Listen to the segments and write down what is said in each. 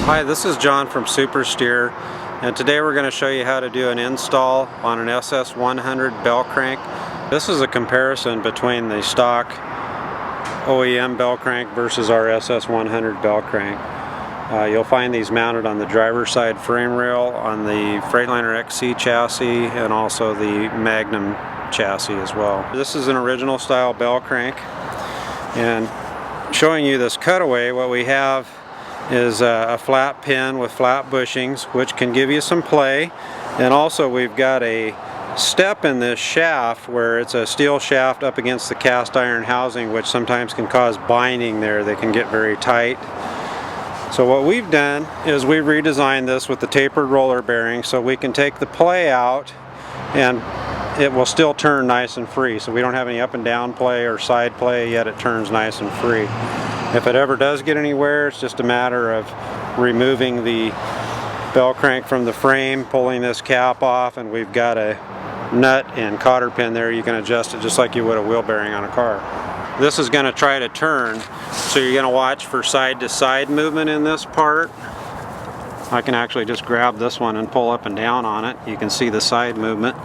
Hi, this is John from SuperSteer, and today we're going to show you how to do an install on an SS100 Bellcrank. This is a comparison between the stock Oem Bellcrank versus our SS100 Bellcrank. You'll find these mounted on the driver's side frame rail on the Freightliner XC chassis and also the Magnum chassis as well. This is an original style Bellcrank, and showing you this cutaway, what we have is a flat pin with flat bushings, which can give you some play. And also we've got a step in this shaft where it's a steel shaft up against the cast iron housing, which sometimes can cause binding there. They can get very tight. So what we've done is we've redesigned this with the tapered roller bearing so we can take the play out and it will still turn nice and free. So we don't have any up and down play or side play, yet it turns nice and free. If it ever does get anywhere, it's just a matter of removing the Bellcrank from the frame, pulling this cap off, and we've got a nut and cotter pin there. You can adjust it just like you would a wheel bearing on a car. This is going to try to turn, so you're going to watch for side to side movement in this part. I can actually just grab this one and pull up and down on it. You can see the side movement.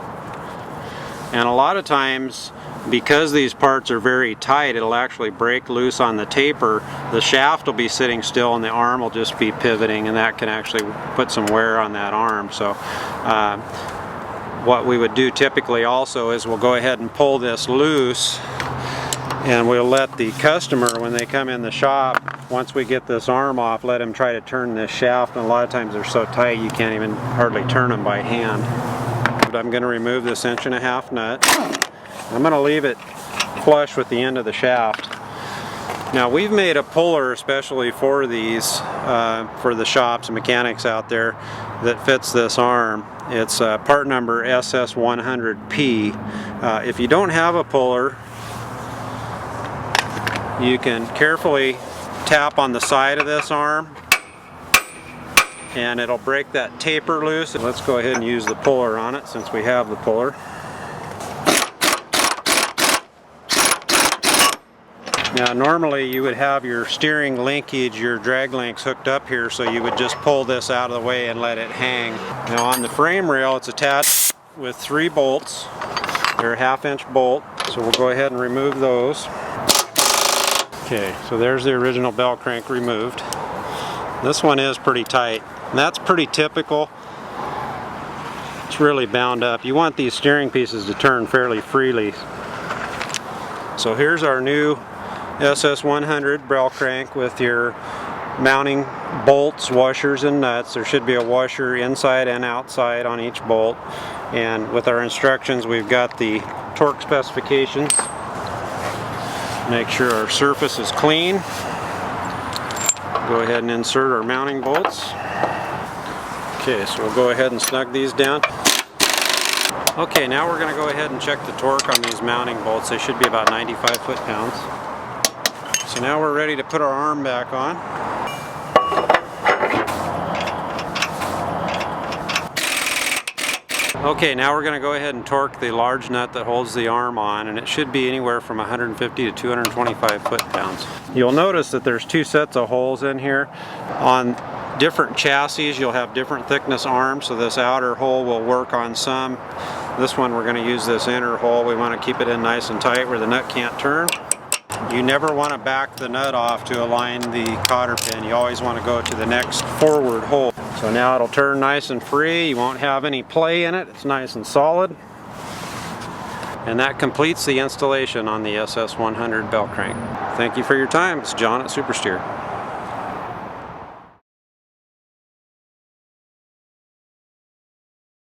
And a lot of times, because these parts are very tight, it'll actually break loose on the taper. The shaft will be sitting still and the arm will just be pivoting, and that can actually put some wear on that arm. So what we would do typically also is we'll go ahead and pull this loose, and we'll let the customer, when they come in the shop, once we get this arm off, let them try to turn this shaft. And a lot of times they're so tight you can't even hardly turn them by hand. But I'm going to remove this 1.5" nut. I'm going to leave it flush with the end of the shaft. Now we've made a puller especially for these, for the shops and mechanics out there, that fits this arm. It's part number SS100P. If you don't have a puller, you can carefully tap on the side of this arm and it'll break that taper loose. Let's go ahead and use the puller on it since we have the puller. Now normally you would have your steering linkage, your drag links hooked up here, so you would just pull this out of the way and let it hang. Now on the frame rail it's attached with 3 bolts. They're a 1/2" bolt, so we'll go ahead and remove those. Okay, so there's the original Bellcrank removed. This one is pretty tight, and that's pretty typical. It's really bound up. You want these steering pieces to turn fairly freely. So here's our new SS100 Bellcrank with your mounting bolts, washers, and nuts. There should be a washer inside and outside on each bolt. And with our instructions, we've got the torque specifications. Make sure our surface is clean. Go ahead and insert our mounting bolts. Okay, so we'll go ahead and snug these down. Okay, now we're going to go ahead and check the torque on these mounting bolts. They should be about 95 foot-pounds. So now we're ready to put our arm back on. Okay, now we're going to go ahead and torque the large nut that holds the arm on, and it should be anywhere from 150 to 225 foot-pounds. You'll notice that there's 2 sets of holes in here. On different chassis you'll have different thickness arms, so this outer hole will work on some. This one we're going to use this inner hole. We want to keep it in nice and tight where the nut can't turn. You never want to back the nut off to align the cotter pin. You always want to go to the next forward hole. So now it'll turn nice and free. You won't have any play in it. It's nice and solid. And that completes the installation on the SS100 Bellcrank. Thank you for your time. It's John at SuperSteer.